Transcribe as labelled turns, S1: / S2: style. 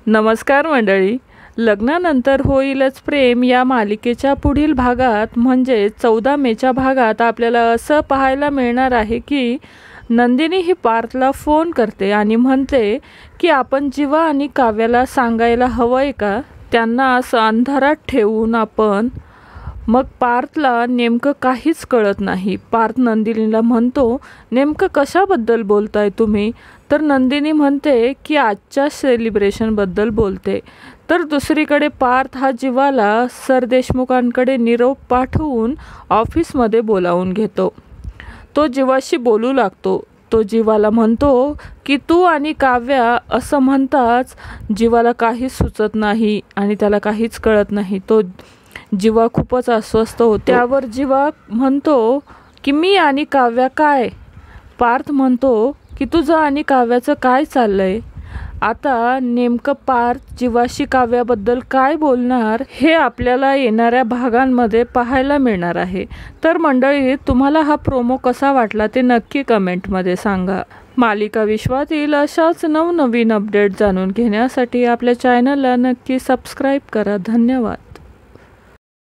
S1: नमस्कार मंडळी. लग्नानंतर होईलच प्रेम या मालिकेच्या पुढील भागात म्हणजे 14 मेच्या भागात आपल्याला असं पाहायला मिळणार आहे की नंदिनी ही पार्थला फोन करते आणि म्हणते की आपण जीवा आणि काव्याला सांगायला हवंय का, त्यांना असं अंधारात ठेवून आपण. मग पार्थला नेमकं काहीच कळत नाही. पार्थ नंदिनीला म्हणतो, नेमकं कशाबद्दल बोलताय तुम्ही? तर नंदिनी म्हणते की आजच्या सेलिब्रेशनबद्दल बोलते. तर दुसरीकडे पार्थ हा जीवाला सर देशमुखांकडे निरोप पाठवून ऑफिसमध्ये बोलावून घेतो. तो जीवाशी बोलू लागतो. तो जीवाला म्हणतो की तू आणि काव्या असं म्हणताच जीवाला काहीच सुचत नाही आणि त्याला काहीच कळत नाही. तो जीवा खूपच अस्वस्थ होतो. त्यावर जीवा म्हणतो की मी आणि काव्या काय? पार्थ म्हणतो की तुझं आणि काव्याचं काय चाललंय? आता नेमकं पार्थ जीवाशी काव्याबद्दल काय बोलणार हे आपल्याला येणाऱ्या भागांमध्ये पाहायला मिळणार आहे. तर मंडळी, तुम्हाला हा प्रोमो कसा वाटला ते नक्की कमेंटमध्ये सांगा. मालिका विश्वातील अशाच नवनवीन अपडेट जाणून घेण्यासाठी आपल्या चॅनलला नक्की सबस्क्राईब करा. धन्यवाद.